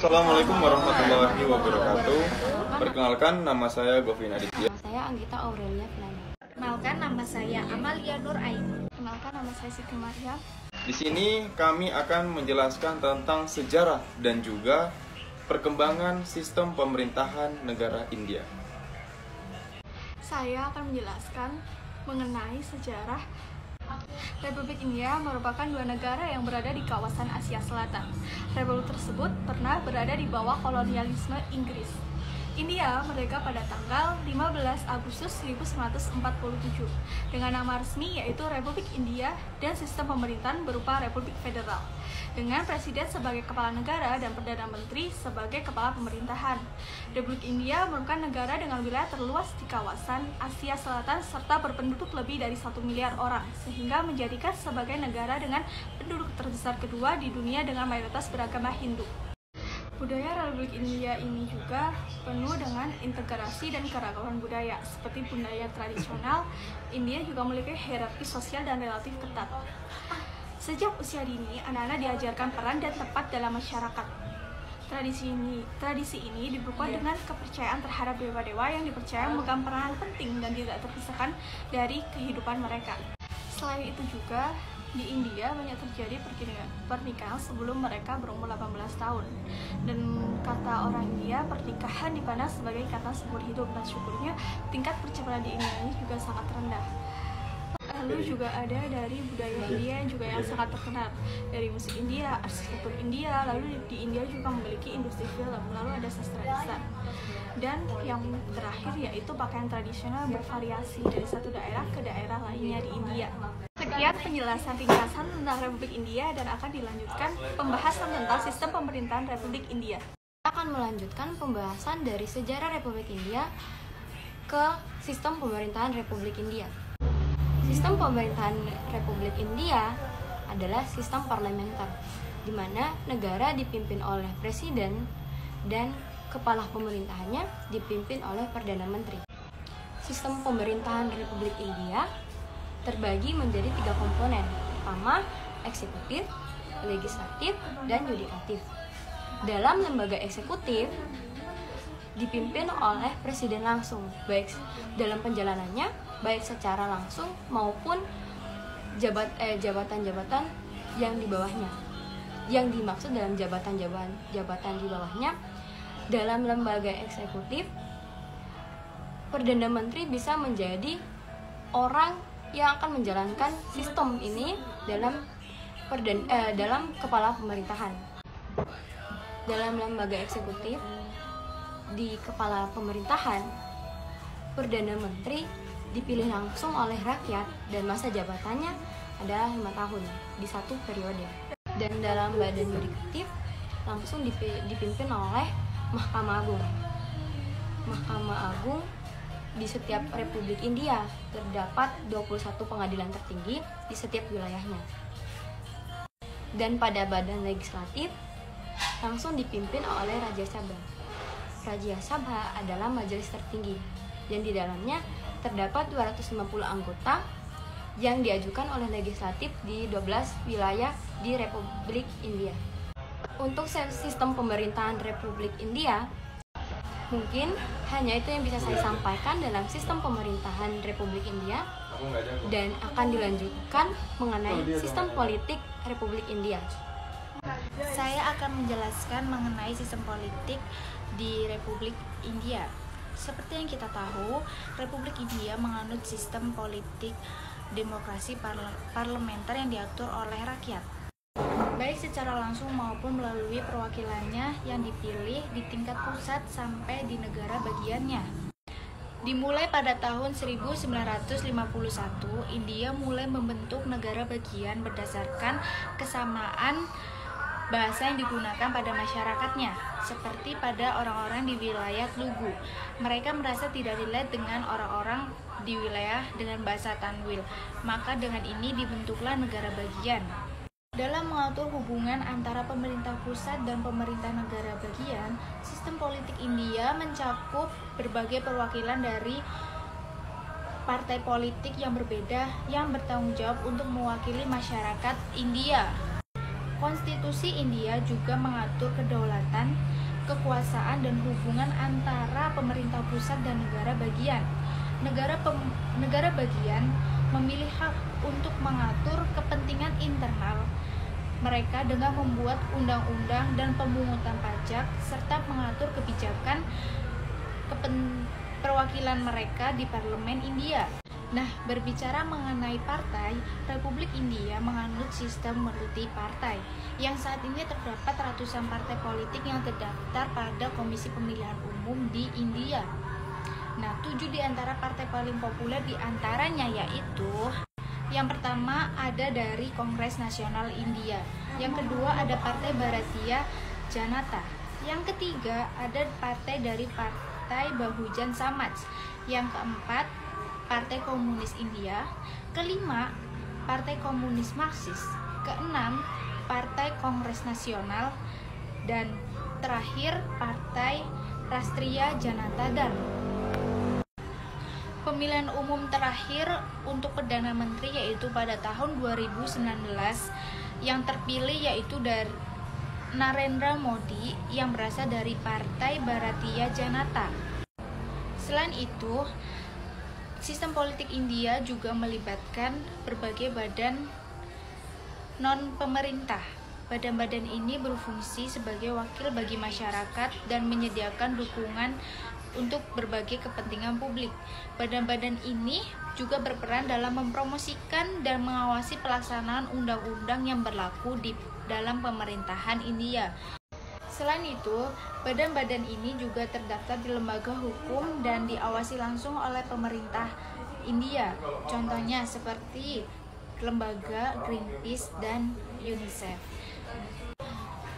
Assalamualaikum warahmatullahi wabarakatuh. Perkenalkan, nama saya Govin Aditya. Nama saya Anggita Aurelia Filani. Kenalkan, nama saya Amalia Nur Aini. Kenalkan, nama saya Siti Maryam. Di sini kami akan menjelaskan tentang sejarah dan juga perkembangan sistem pemerintahan negara India. Saya akan menjelaskan mengenai sejarah Republik India merupakan dua negara yang berada di kawasan Asia Selatan. Republik tersebut pernah berada di bawah kolonialisme Inggris. India merdeka pada tanggal 15 Agustus 1947 dengan nama resmi yaitu Republik India dan sistem pemerintahan berupa Republik Federal dengan presiden sebagai kepala negara dan perdana menteri sebagai kepala pemerintahan. Republik India merupakan negara dengan wilayah terluas di kawasan Asia Selatan serta berpenduduk lebih dari 1 miliar orang sehingga menjadikan sebagai negara dengan penduduk terbesar kedua di dunia dengan mayoritas beragama Hindu. Budaya Republik India ini juga penuh dengan integrasi dan keragaman budaya. Seperti budaya tradisional, India juga memiliki hierarki sosial dan relatif ketat. Sejak usia dini, anak-anak diajarkan peran dan tempat dalam masyarakat. Tradisi ini dibukukan dengan kepercayaan terhadap dewa-dewa yang dipercaya memegang peranan penting dan tidak terpisahkan dari kehidupan mereka. Selain itu juga, di India banyak terjadi pernikahan sebelum mereka berumur 18 tahun. Dan kata orang India, pernikahan dipandang sebagai ikatan seumur hidup dan syukurnya tingkat perceraian di India ini juga sangat rendah. Lalu juga ada dari budaya India yang juga yang sangat terkenal, dari musik India, arsitektur India, lalu di India juga memiliki industri film, lalu ada sastra lisan. Dan yang terakhir yaitu pakaian tradisional bervariasi dari satu daerah ke daerah lainnya di India. Sekian penjelasan ringkasan tentang Republik India dan akan dilanjutkan pembahasan tentang sistem pemerintahan Republik India. Kita akan melanjutkan pembahasan dari sejarah Republik India ke sistem pemerintahan Republik India. Sistem pemerintahan Republik India adalah sistem parlementer, di mana negara dipimpin oleh presiden dan kepala pemerintahannya dipimpin oleh Perdana Menteri. Sistem pemerintahan Republik India terbagi menjadi 3 komponen. Pertama, eksekutif, legislatif, dan yudikatif. Dalam lembaga eksekutif dipimpin oleh presiden langsung, baik dalam penjalanannya, baik secara langsung maupun jabatan-jabatan yang di bawahnya. Yang dimaksud dalam jabatan di bawahnya, dalam lembaga eksekutif, Perdana Menteri bisa menjadi orang yang akan menjalankan sistem ini dalam kepala pemerintahan. Dalam lembaga eksekutif, di kepala pemerintahan, Perdana Menteri dipilih langsung oleh rakyat dan masa jabatannya adalah 5 tahun di satu periode. Dan dalam badan yudikatif langsung dipimpin oleh Mahkamah Agung. Mahkamah Agung di setiap Republik India terdapat 21 pengadilan tertinggi di setiap wilayahnya. Dan pada badan legislatif langsung dipimpin oleh Raja Sabha. Raja Sabha adalah majelis tertinggi yang di dalamnya terdapat 250 anggota yang diajukan oleh legislatif di 12 wilayah di Republik India. Untuk sistem pemerintahan Republik India, mungkin hanya itu yang bisa saya sampaikan dalam sistem pemerintahan Republik India, dan akan dilanjutkan mengenai sistem politik Republik India. Saya akan menjelaskan mengenai sistem politik di Republik India. Seperti yang kita tahu, Republik India menganut sistem politik demokrasi parlementer yang diatur oleh rakyat, baik secara langsung maupun melalui perwakilannya yang dipilih di tingkat pusat sampai di negara bagiannya. Dimulai pada tahun 1951, India mulai membentuk negara bagian berdasarkan kesamaan bahasa yang digunakan pada masyarakatnya, seperti pada orang-orang di wilayah Telugu. Mereka merasa tidak relate dengan orang-orang di wilayah dengan bahasa Tanwil, maka dengan ini dibentuklah negara bagian. Dalam mengatur hubungan antara pemerintah pusat dan pemerintah negara bagian, sistem politik India mencakup berbagai perwakilan dari partai politik yang berbeda yang bertanggung jawab untuk mewakili masyarakat India. Konstitusi India juga mengatur kedaulatan kekuasaan dan hubungan antara pemerintah pusat dan negara bagian. Negara bagian memilih hak untuk mengatur kepentingan internal mereka dengan membuat undang-undang dan pemungutan pajak serta mengatur kebijakan perwakilan mereka di parlemen India. Nah, berbicara mengenai partai, Republik India menganut sistem multi partai, yang saat ini terdapat ratusan partai politik yang terdaftar pada Komisi Pemilihan Umum di India. Nah, 7 di antara partai paling populer di antaranya yaitu: yang pertama ada dari Kongres Nasional India, yang kedua ada Partai Bharatiya Janata, yang ketiga ada partai dari Partai Bahujan Samaj, yang keempat Partai Komunis India, kelima Partai Komunis Marxis, keenam Partai Kongres Nasional, dan terakhir Partai Rastriya Janata Dal. Pemilihan umum terakhir untuk Perdana Menteri yaitu pada tahun 2019, yang terpilih yaitu dari Narendra Modi yang berasal dari Partai Bharatiya Janata. Selain itu, sistem politik India juga melibatkan berbagai badan non-pemerintah. Badan-badan ini berfungsi sebagai wakil bagi masyarakat dan menyediakan dukungan untuk berbagai kepentingan publik. Badan-badan ini juga berperan dalam mempromosikan dan mengawasi pelaksanaan undang-undang yang berlaku di dalam pemerintahan India. Selain itu, badan-badan ini juga terdaftar di lembaga hukum dan diawasi langsung oleh pemerintah India. Contohnya seperti lembaga Greenpeace dan UNICEF.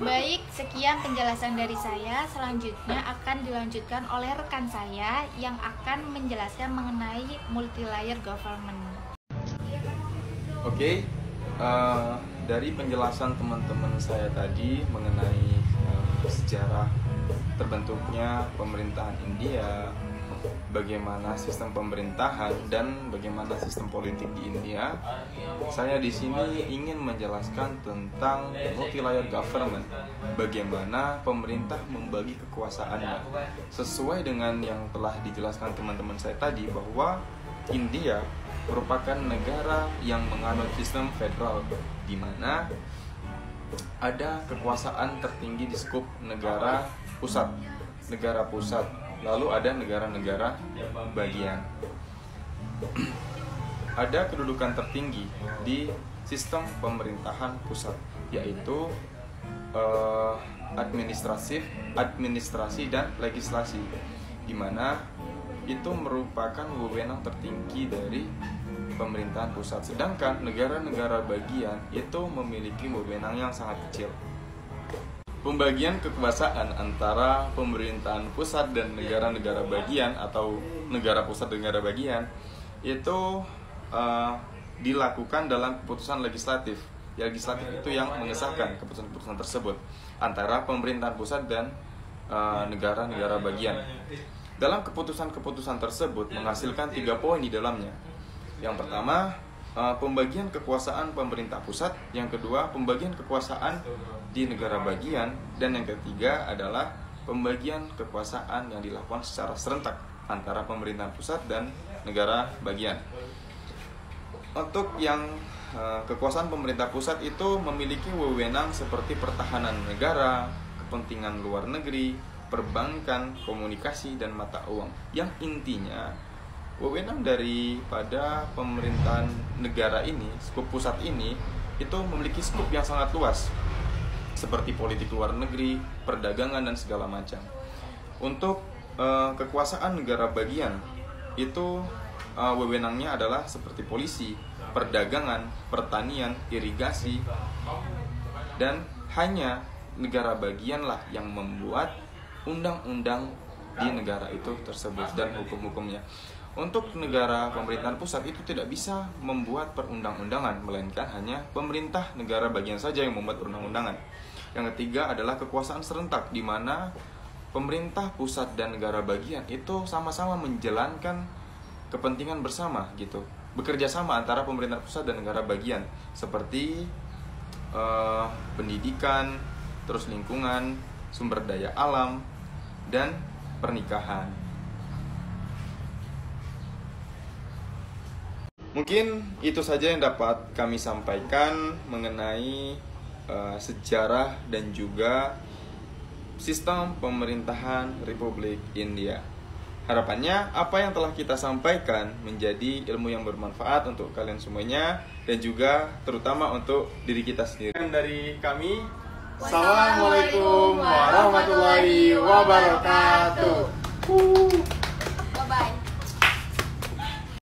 Baik, sekian penjelasan dari saya. Selanjutnya akan dilanjutkan oleh rekan saya yang akan menjelaskan mengenai multi-layer government. Oke, dari penjelasan teman-teman saya tadi mengenai sejarah terbentuknya pemerintahan India, bagaimana sistem pemerintahan dan bagaimana sistem politik di India, saya di sini ingin menjelaskan tentang multi-layer government, bagaimana pemerintah membagi kekuasaannya. Sesuai dengan yang telah dijelaskan teman-teman saya tadi, bahwa India merupakan negara yang menganut sistem federal, di mana ada kekuasaan tertinggi di skup negara pusat, lalu ada negara-negara bagian. Ada kedudukan tertinggi di sistem pemerintahan pusat, yaitu administrasi dan legislasi, di mana itu merupakan wewenang tertinggi dari pemerintahan pusat. Sedangkan negara-negara bagian itu memiliki wewenang yang sangat kecil. Pembagian kekuasaan antara pemerintahan pusat dan negara-negara bagian atau negara pusat dan negara bagian itu dilakukan dalam keputusan legislatif. Ya, legislatif itu yang mengesahkan keputusan-keputusan tersebut antara pemerintahan pusat dan negara-negara bagian. Dalam keputusan-keputusan tersebut menghasilkan 3 poin di dalamnya. Yang pertama, pembagian kekuasaan pemerintah pusat. Yang kedua, pembagian kekuasaan di negara bagian. Dan yang ketiga adalah pembagian kekuasaan yang dilakukan secara serentak antara pemerintahan pusat dan negara bagian. Untuk yang kekuasaan pemerintah pusat itu memiliki wewenang seperti pertahanan negara, kepentingan luar negeri, perbankan, komunikasi, dan mata uang. Yang intinya, wewenang daripada pemerintahan negara ini, skup pusat ini, itu memiliki skup yang sangat luas, seperti politik luar negeri, perdagangan, dan segala macam. Untuk kekuasaan negara bagian, itu wewenangnya adalah seperti polisi, perdagangan, pertanian, irigasi, dan hanya negara bagianlah yang membuat undang-undang di negara itu tersebut dan hukum-hukumnya. Untuk negara pemerintahan pusat itu tidak bisa membuat perundang-undangan, melainkan hanya pemerintah negara bagian saja yang membuat perundang-undangan. Yang ketiga adalah kekuasaan serentak, di mana pemerintah pusat dan negara bagian itu sama-sama menjalankan kepentingan bersama gitu, bekerja sama antara pemerintah pusat dan negara bagian, seperti pendidikan, terus lingkungan, sumber daya alam, dan pernikahan. Mungkin itu saja yang dapat kami sampaikan mengenai sejarah dan juga sistem pemerintahan Republik India. Harapannya apa yang telah kita sampaikan menjadi ilmu yang bermanfaat untuk kalian semuanya dan juga terutama untuk diri kita sendiri. Dari kami, Assalamualaikum warahmatullahi wabarakatuh.